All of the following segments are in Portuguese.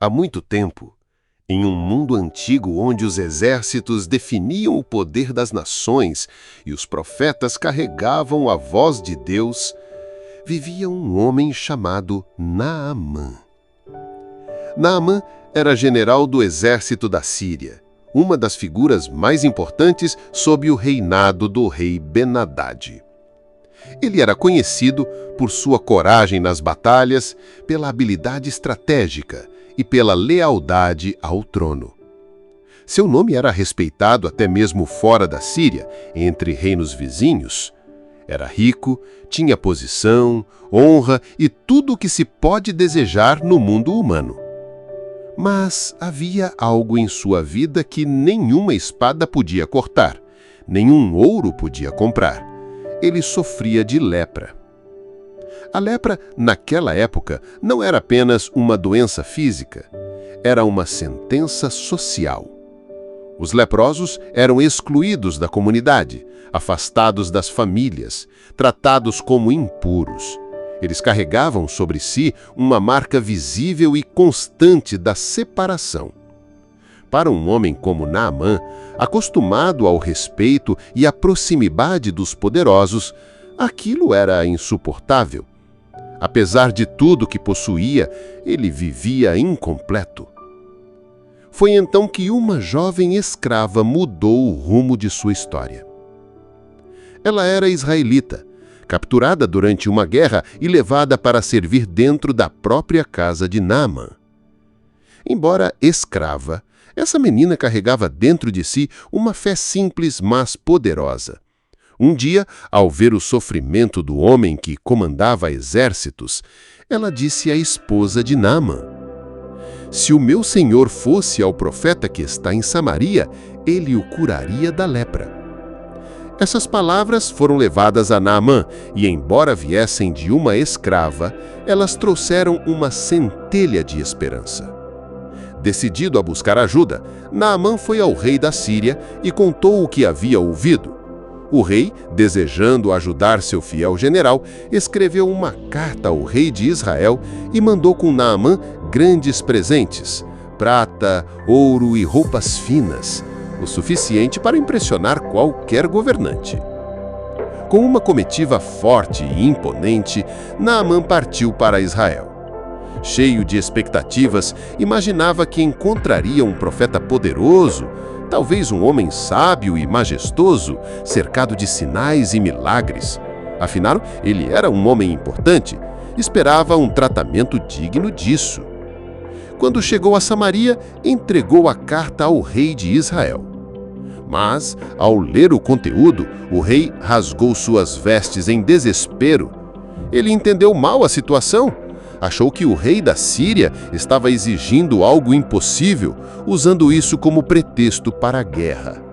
Há muito tempo, em um mundo antigo onde os exércitos definiam o poder das nações e os profetas carregavam a voz de Deus, vivia um homem chamado Naamã. Naamã era general do exército da Síria, uma das figuras mais importantes sob o reinado do rei Ben-Hadad. Ele era conhecido por sua coragem nas batalhas, pela habilidade estratégica e pela lealdade ao trono. Seu nome era respeitado até mesmo fora da Síria, entre reinos vizinhos. Era rico, tinha posição, honra e tudo o que se pode desejar no mundo humano. Mas havia algo em sua vida que nenhuma espada podia cortar, nenhum ouro podia comprar. Ele sofria de lepra. A lepra, naquela época, não era apenas uma doença física, era uma sentença social. Os leprosos eram excluídos da comunidade, afastados das famílias, tratados como impuros. Eles carregavam sobre si uma marca visível e constante da separação. Para um homem como Naamã, acostumado ao respeito e à proximidade dos poderosos, aquilo era insuportável. Apesar de tudo que possuía, ele vivia incompleto. Foi então que uma jovem escrava mudou o rumo de sua história. Ela era israelita, capturada durante uma guerra e levada para servir dentro da própria casa de Naamã. Embora escrava, essa menina carregava dentro de si uma fé simples, mas poderosa. Um dia, ao ver o sofrimento do homem que comandava exércitos, ela disse à esposa de Naamã: "Se o meu senhor fosse ao profeta que está em Samaria, ele o curaria da lepra." Essas palavras foram levadas a Naamã e, embora viessem de uma escrava, elas trouxeram uma centelha de esperança. Decidido a buscar ajuda, Naamã foi ao rei da Síria e contou o que havia ouvido. O rei, desejando ajudar seu fiel general, escreveu uma carta ao rei de Israel e mandou com Naamã grandes presentes, prata, ouro e roupas finas, o suficiente para impressionar qualquer governante. Com uma comitiva forte e imponente, Naamã partiu para Israel. Cheio de expectativas, imaginava que encontraria um profeta poderoso, talvez um homem sábio e majestoso, cercado de sinais e milagres. Afinal, ele era um homem importante, esperava um tratamento digno disso. Quando chegou a Samaria, entregou a carta ao rei de Israel. Mas, ao ler o conteúdo, o rei rasgou suas vestes em desespero. Ele entendeu mal a situação. Achou que o rei da Síria estava exigindo algo impossível, usando isso como pretexto para a guerra.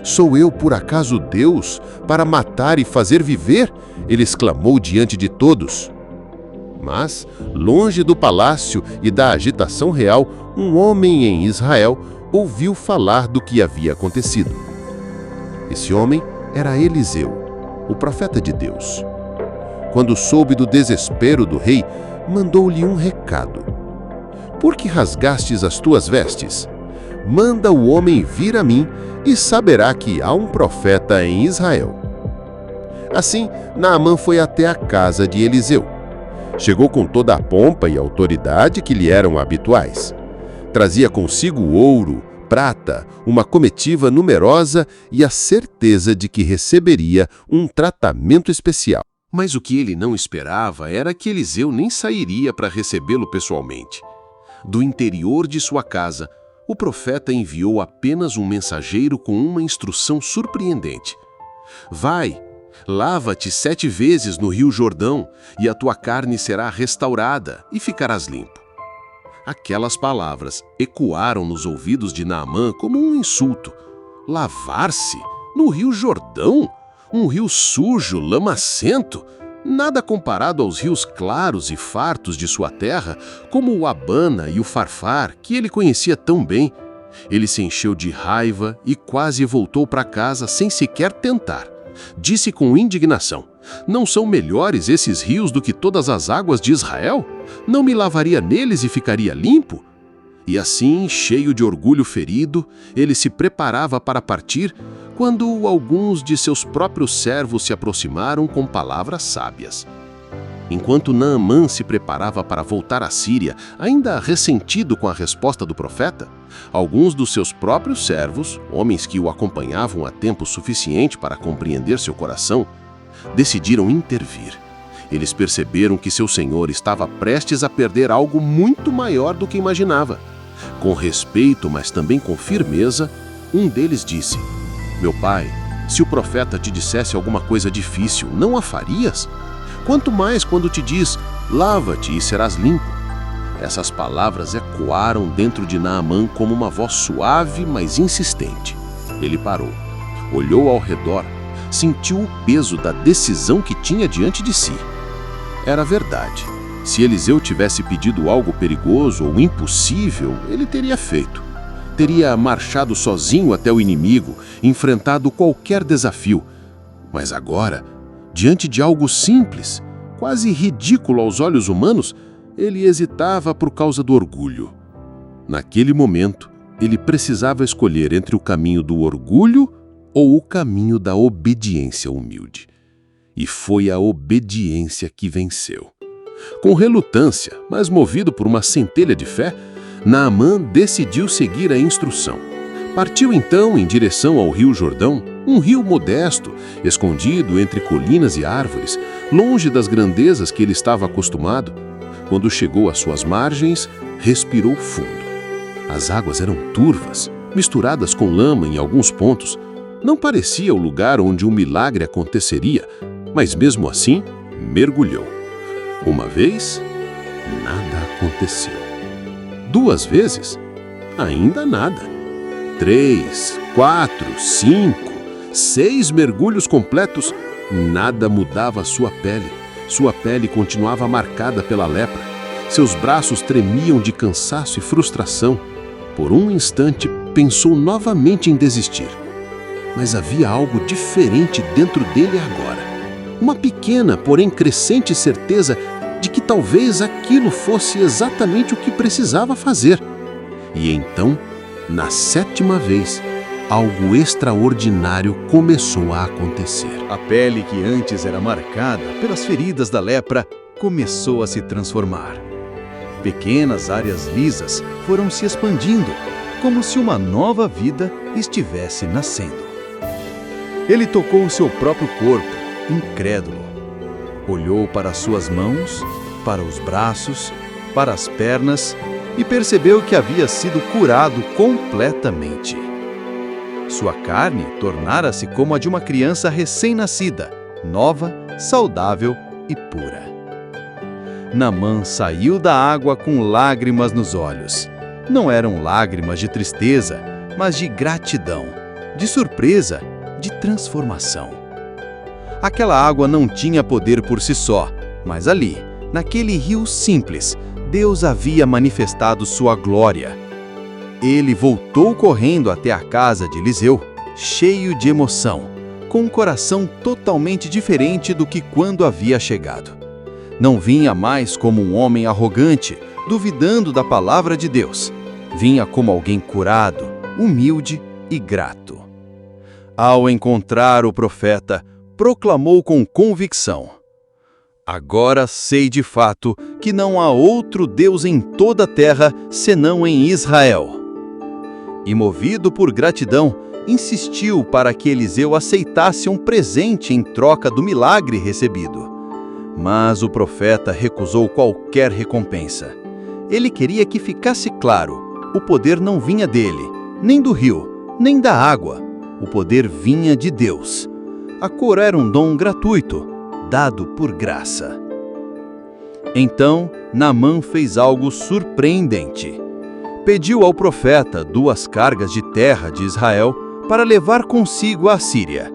"Sou eu, por acaso, Deus, para matar e fazer viver?" ele exclamou diante de todos. Mas, longe do palácio e da agitação real, um homem em Israel ouviu falar do que havia acontecido. Esse homem era Eliseu, o profeta de Deus. Quando soube do desespero do rei, mandou-lhe um recado: "Por que rasgastes as tuas vestes? Manda o homem vir a mim e saberá que há um profeta em Israel." Assim, Naamã foi até a casa de Eliseu. Chegou com toda a pompa e autoridade que lhe eram habituais. Trazia consigo ouro, prata, uma comitiva numerosa e a certeza de que receberia um tratamento especial. Mas o que ele não esperava era que Eliseu nem sairia para recebê-lo pessoalmente. Do interior de sua casa, o profeta enviou apenas um mensageiro com uma instrução surpreendente: "Vai, lava-te 7 vezes no rio Jordão, e a tua carne será restaurada e ficarás limpo." Aquelas palavras ecoaram nos ouvidos de Naamã como um insulto. Lavar-se? No rio Jordão? Um rio sujo, lamacento? Nada comparado aos rios claros e fartos de sua terra, como o Abana e o Farfar, que ele conhecia tão bem. Ele se encheu de raiva e quase voltou para casa sem sequer tentar. Disse com indignação: "Não são melhores esses rios do que todas as águas de Israel? Não me lavaria neles e ficaria limpo?" E assim, cheio de orgulho ferido, ele se preparava para partir, quando alguns de seus próprios servos se aproximaram com palavras sábias. Enquanto Naamã se preparava para voltar à Síria, ainda ressentido com a resposta do profeta, alguns dos seus próprios servos, homens que o acompanhavam há tempo suficiente para compreender seu coração, decidiram intervir. Eles perceberam que seu senhor estava prestes a perder algo muito maior do que imaginava. Com respeito, mas também com firmeza, um deles disse: "Meu pai, se o profeta te dissesse alguma coisa difícil, não a farias? Quanto mais quando te diz, lava-te e serás limpo." Essas palavras ecoaram dentro de Naamã como uma voz suave, mas insistente. Ele parou, olhou ao redor, sentiu o peso da decisão que tinha diante de si. Era verdade. Se Eliseu tivesse pedido algo perigoso ou impossível, ele teria feito. Teria marchado sozinho até o inimigo, enfrentado qualquer desafio. Mas agora, diante de algo simples, quase ridículo aos olhos humanos, ele hesitava por causa do orgulho. Naquele momento, ele precisava escolher entre o caminho do orgulho ou o caminho da obediência humilde. E foi a obediência que venceu. Com relutância, mas movido por uma centelha de fé, Naamã decidiu seguir a instrução. Partiu então em direção ao rio Jordão, um rio modesto, escondido entre colinas e árvores, longe das grandezas que ele estava acostumado. Quando chegou às suas margens, respirou fundo. As águas eram turvas, misturadas com lama em alguns pontos. Não parecia o lugar onde um milagre aconteceria, mas mesmo assim, mergulhou. Uma vez, nada aconteceu. 2 vezes, ainda nada. 3, 4, 5, 6 mergulhos completos, nada mudava sua pele. Sua pele continuava marcada pela lepra. Seus braços tremiam de cansaço e frustração. Por um instante, pensou novamente em desistir. Mas havia algo diferente dentro dele agora. Uma pequena, porém crescente certeza de que talvez aquilo fosse exatamente o que precisava fazer. E então, na 7ª vez, algo extraordinário começou a acontecer. A pele que antes era marcada pelas feridas da lepra começou a se transformar. Pequenas áreas lisas foram se expandindo, como se uma nova vida estivesse nascendo. Ele tocou seu próprio corpo, incrédulo. Olhou para suas mãos, para os braços, para as pernas e percebeu que havia sido curado completamente. Sua carne tornara-se como a de uma criança recém-nascida, nova, saudável e pura. Naamã saiu da água com lágrimas nos olhos. Não eram lágrimas de tristeza, mas de gratidão, de surpresa, de transformação. Aquela água não tinha poder por si só, mas ali, naquele rio simples, Deus havia manifestado sua glória. Ele voltou correndo até a casa de Eliseu, cheio de emoção, com um coração totalmente diferente do que quando havia chegado. Não vinha mais como um homem arrogante, duvidando da palavra de Deus. Vinha como alguém curado, humilde e grato. Ao encontrar o profeta, proclamou com convicção: "Agora sei de fato que não há outro Deus em toda a terra senão em Israel." E movido por gratidão, insistiu para que Eliseu aceitasse um presente em troca do milagre recebido. Mas o profeta recusou qualquer recompensa. Ele queria que ficasse claro: o poder não vinha dele, nem do rio, nem da água. O poder vinha de Deus. A cura era um dom gratuito, dado por graça. Então, Naamã fez algo surpreendente. Pediu ao profeta 2 cargas de terra de Israel para levar consigo à Síria.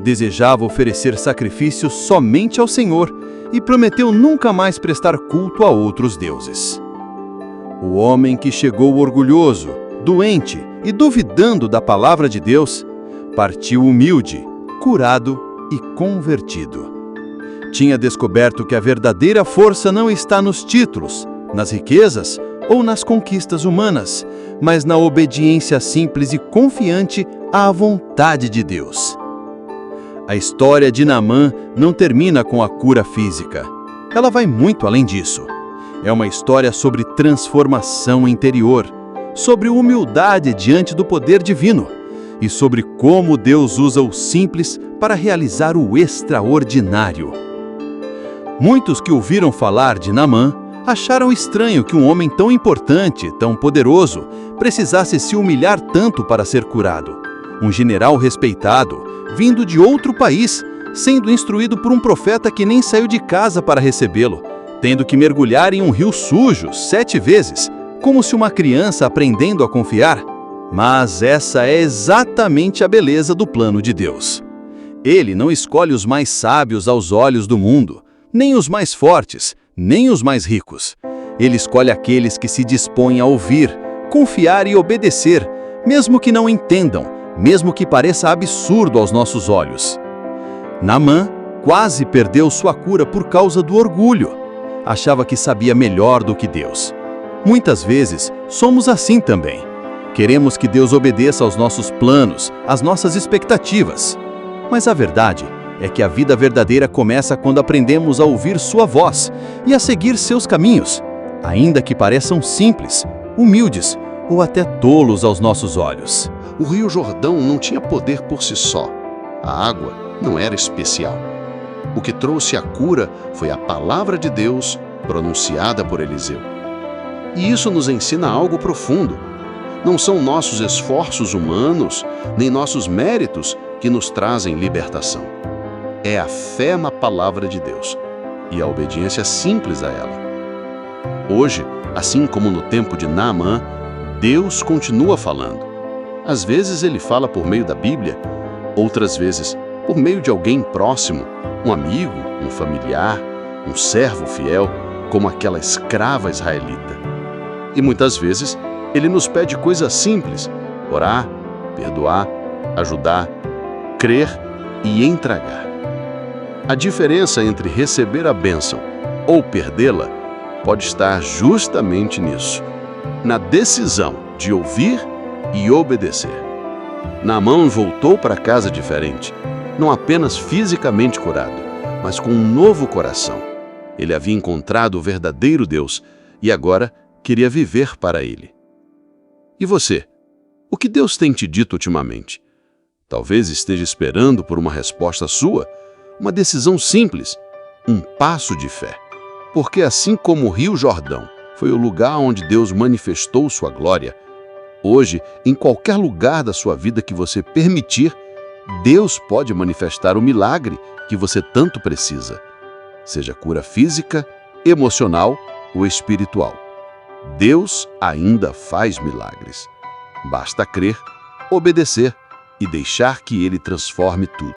Desejava oferecer sacrifícios somente ao Senhor e prometeu nunca mais prestar culto a outros deuses. O homem que chegou orgulhoso, doente e duvidando da palavra de Deus, partiu humilde, curado e convertido. Tinha descoberto que a verdadeira força não está nos títulos, nas riquezas ou nas conquistas humanas, mas na obediência simples e confiante à vontade de Deus. A história de Naamã não termina com a cura física. Ela vai muito além disso. É uma história sobre transformação interior, sobre humildade diante do poder divino e sobre como Deus usa o simples para realizar o extraordinário. Muitos que ouviram falar de Naamã acharam estranho que um homem tão importante, tão poderoso, precisasse se humilhar tanto para ser curado. Um general respeitado, vindo de outro país, sendo instruído por um profeta que nem saiu de casa para recebê-lo, tendo que mergulhar em um rio sujo 7 vezes, como se uma criança aprendendo a confiar. Mas essa é exatamente a beleza do plano de Deus. Ele não escolhe os mais sábios aos olhos do mundo, nem os mais fortes, nem os mais ricos. Ele escolhe aqueles que se dispõem a ouvir, confiar e obedecer, mesmo que não entendam, mesmo que pareça absurdo aos nossos olhos. Naamã quase perdeu sua cura por causa do orgulho. Achava que sabia melhor do que Deus. Muitas vezes somos assim também. Queremos que Deus obedeça aos nossos planos, às nossas expectativas. Mas a verdade é que a vida verdadeira começa quando aprendemos a ouvir sua voz e a seguir seus caminhos, ainda que pareçam simples, humildes ou até tolos aos nossos olhos. O Rio Jordão não tinha poder por si só. A água não era especial. O que trouxe a cura foi a palavra de Deus pronunciada por Eliseu. E isso nos ensina algo profundo. Não são nossos esforços humanos, nem nossos méritos que nos trazem libertação. É a fé na palavra de Deus e a obediência simples a ela. Hoje, assim como no tempo de Naamã, Deus continua falando. Às vezes ele fala por meio da Bíblia, outras vezes por meio de alguém próximo, um amigo, um familiar, um servo fiel, como aquela escrava israelita. E muitas vezes ele nos pede coisas simples: orar, perdoar, ajudar, crer e entregar. A diferença entre receber a bênção ou perdê-la pode estar justamente nisso, na decisão de ouvir e obedecer. Naamã voltou para casa diferente, não apenas fisicamente curado, mas com um novo coração. Ele havia encontrado o verdadeiro Deus e agora queria viver para Ele. E você? O que Deus tem te dito ultimamente? Talvez esteja esperando por uma resposta sua, uma decisão simples, um passo de fé. Porque assim como o Rio Jordão foi o lugar onde Deus manifestou sua glória, hoje, em qualquer lugar da sua vida que você permitir, Deus pode manifestar o milagre que você tanto precisa, seja cura física, emocional ou espiritual. Deus ainda faz milagres. Basta crer, obedecer e deixar que Ele transforme tudo.